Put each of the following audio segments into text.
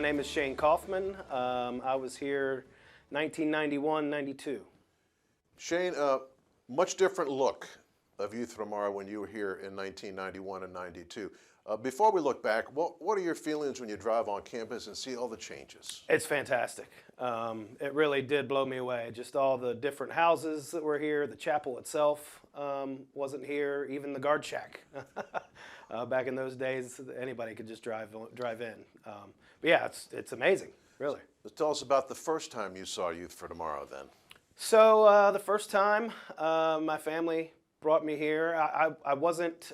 My name is Shane Kauffman. I was here 1991, 92. Shane, much different look of Youth for Tomorrow when you were here in 1991 and 92. Before we look back, what are your feelings when you drive on campus and see all the changes? It's fantastic. It really did blow me away. Just all the different houses that were here. The chapel itself wasn't here. Even the guard shack. Back in those days, anybody could just drive in. But yeah, it's amazing, really. So tell us about the first time you saw Youth for Tomorrow then. So the first time my family brought me here, I wasn't.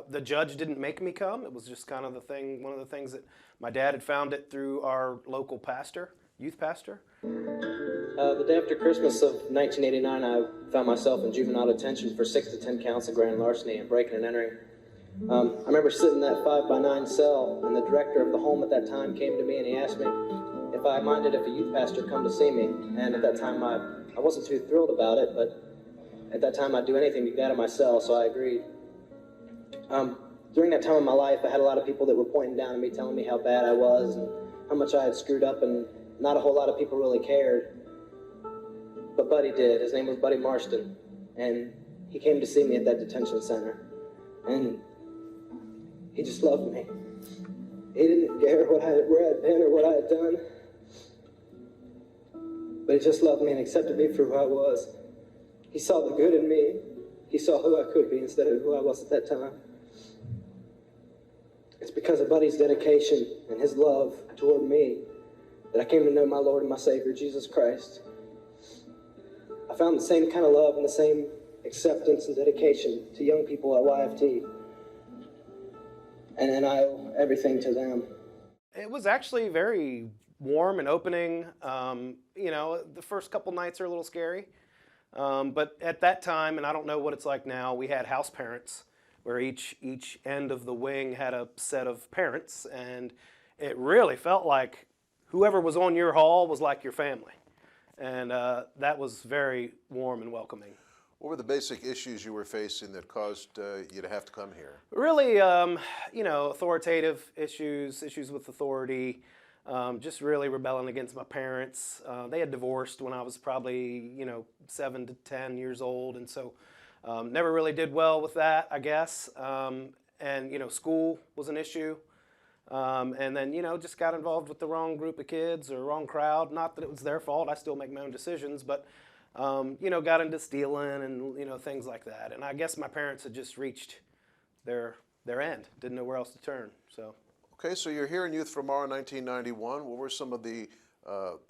The judge didn't make me come. It was just kind of the thing. One of the things that my dad had found it through our local pastor, youth pastor. The day after Christmas of 1989, I found myself in juvenile detention for 6 to 10 counts of grand larceny and breaking and entering. I remember sitting in that 5x9 cell, and the director of the home at that time came to me and he asked me if I minded if a youth pastor come to see me. And at that time, I wasn't too thrilled about it, but at that time I'd do anything to get out of my cell, so I agreed. During that time of my life, I had a lot of people that were pointing down at me, telling me how bad I was and how much I had screwed up, and not a whole lot of people really cared. But Buddy did. His name was Buddy Marston, and he came to see me at that detention center, and he just loved me. He didn't care where I'd been or what I had done, but he just loved me and accepted me for who I was. He saw the good in me. He saw who I could be instead of who I was at that time. It's because of Buddy's dedication and his love toward me that I came to know my Lord and my Savior, Jesus Christ. I found the same kind of love and the same acceptance and dedication to young people at YFT. And I owe everything to them. It was actually very warm and opening. You know, the first couple nights are a little scary. But at that time, and I don't know what it's like now, we had house parents where each end of the wing had a set of parents, and it really felt like whoever was on your hall was like your family. And that was very warm and welcoming. What were the basic issues you were facing that caused you to have to come here? Really, you know, authoritative issues with authority, just really rebelling against my parents. They had divorced when I was probably, 7 to 10 years old, and so never really did well with that, I guess. And, school was an issue. And then, just got involved with the wrong group of kids or wrong crowd. Not that it was their fault. I still make my own decisions, but, got into stealing and, things like that. And I guess my parents had just reached their end, didn't know where else to turn, so. Okay, so you're here in Youth for Tomorrow in 1991. What were some of the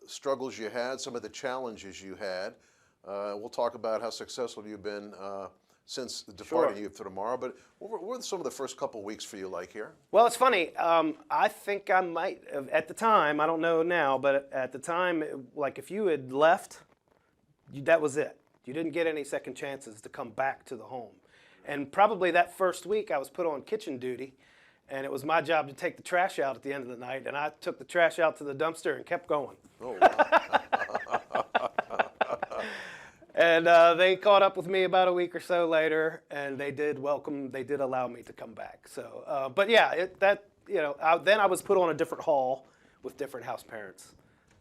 struggles you had, some of the challenges you had? We'll talk about how successful you've been since departing Youth for Tomorrow, but what were some of the first couple weeks for you like here? Well, it's funny. I think I might have, at the time, I don't know now, but at the time, like if you had left, that was it. You didn't get any second chances to come back to the home. And probably that first week I was put on kitchen duty, and it was my job to take the trash out at the end of the night, and I took the trash out to the dumpster and kept going. Oh, wow. And they caught up with me about a week or so later, and they did allow me to come back. So, but yeah, then I was put on a different hall with different house parents,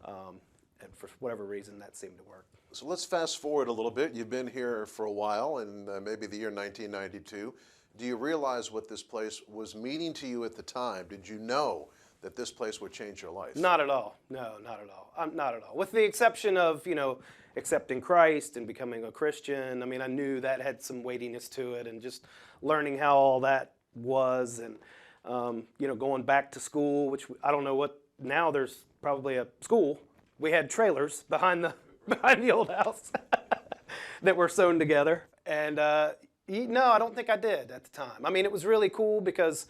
and for whatever reason, that seemed to work. So let's fast forward a little bit. You've been here for a while, and maybe the year 1992. Do you realize what this place was meaning to you at the time? Did you know that this place would change your life? Not at all. No, not at all. Not at all. With the exception of, accepting Christ and becoming a Christian. I mean, I knew that had some weightiness to it, and just learning how all that was, and, going back to school, which I don't know what, now there's probably a school. We had trailers behind the old house that were sewn together. And no, I don't think I did at the time. I mean, it was really cool because,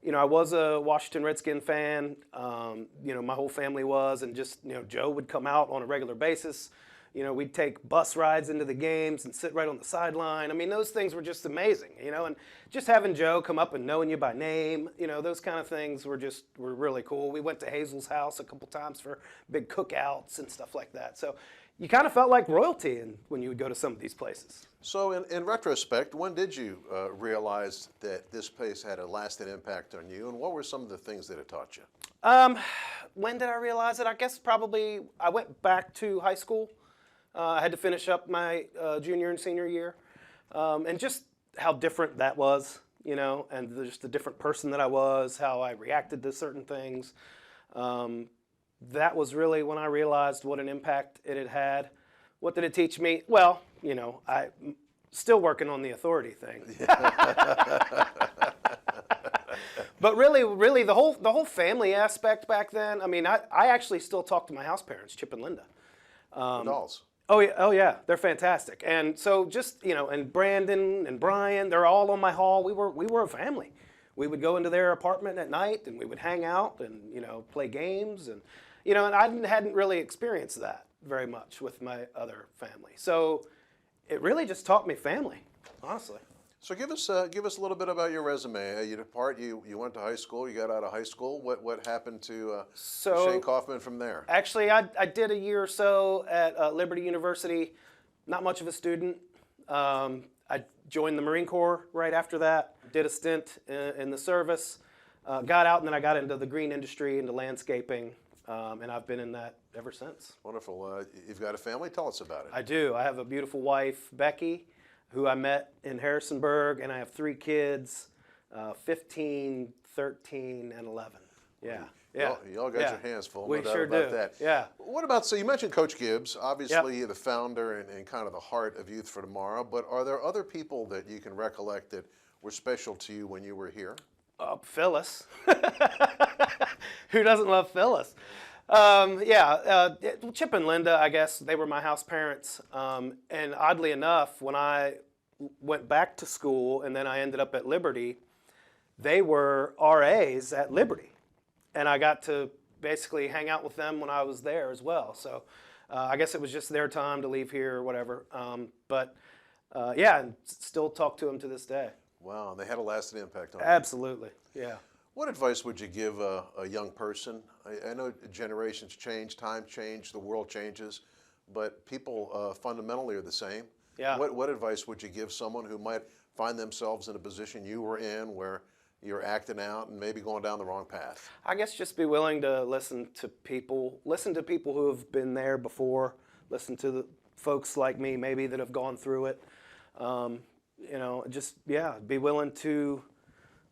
I was a Washington Redskin fan. My whole family was, and just, Joe would come out on a regular basis. We'd take bus rides into the games and sit right on the sideline. I mean, those things were just amazing, and just having Joe come up and knowing you by name, those kind of things were really cool. We went to Hazel's house a couple times for big cookouts and stuff like that. So, you kind of felt like royalty when you would go to some of these places. So in retrospect, when did you realize that this place had a lasting impact on you, and what were some of the things that it taught you? When did I realize it? I guess probably I went back to high school. I had to finish up my junior and senior year, and just how different that was, you know, and just the different person that I was, how I reacted to certain things. That was really when I realized what an impact it had had. What did it teach me? Well, you know, I'm still working on the authority thing. But really, the whole family aspect back then. I mean, I actually still talk to my house parents, Chip and Linda. The dolls. Oh yeah, they're fantastic. And so just, you know, and Brandon and Brian, they're all on my hall. We were a family. We would go into their apartment at night and we would hang out and, you know, play games and, you know, and I hadn't really experienced that very much with my other family. So it really just taught me family, honestly. So give us a little bit about your resume. You went to high school. You got out of high school. What happened to Shane Kauffman from there? Actually, I did a year or so at Liberty University. Not much of a student. I joined the Marine Corps right after that. Did a stint in the service. Got out, and then I got into the green industry, into landscaping, and I've been in that ever since. Wonderful. You've got a family. Tell us about it. I do. I have a beautiful wife, Becky, who I met in Harrisonburg, and I have 3 kids, 15, 13, and 11. Yeah. Yeah. Y'all got your hands full. We no doubt sure about do. that. Yeah. What about, so you mentioned Coach Gibbs, obviously the founder and kind of the heart of Youth for Tomorrow, but are there other people that you can recollect that were special to you when you were here? Phyllis. Who doesn't love Phyllis? Chip and Linda, I guess, they were my house parents. And oddly enough, when I went back to school and then I ended up at Liberty, they were RAs at Liberty. And I got to basically hang out with them when I was there as well. So I guess it was just their time to leave here or whatever. And still talk to them to this day. Wow, and they had a lasting impact on you. Absolutely, yeah. What advice would you give a young person? I know generations change, time change, the world changes, but people fundamentally are the same. Yeah. What advice would you give someone who might find themselves in a position you were in where you're acting out and maybe going down the wrong path? I guess just be willing to listen to people who have been there before, listen to the folks like me maybe that have gone through it. You know, just, be willing to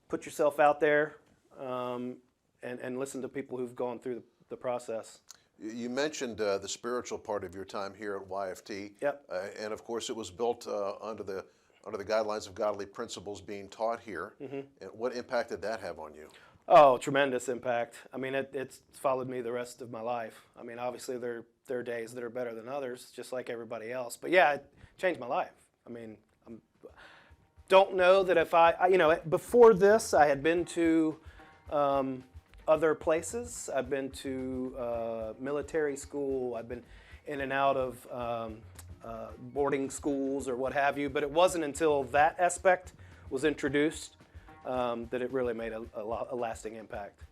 put yourself out there and listen to people who've gone through the process. You mentioned the spiritual part of your time here at YFT. Yep. And of course it was built under the guidelines of godly principles being taught here. Mm-hmm. And what impact did that have on you? Oh, tremendous impact. I mean, it's followed me the rest of my life. I mean, obviously there are days that are better than others, just like everybody else. But yeah, it changed my life. I mean, don't know that if before this, I had been to other places. I've been to military school. I've been in and out of boarding schools or what have you. But it wasn't until that aspect was introduced that it really made a lasting impact.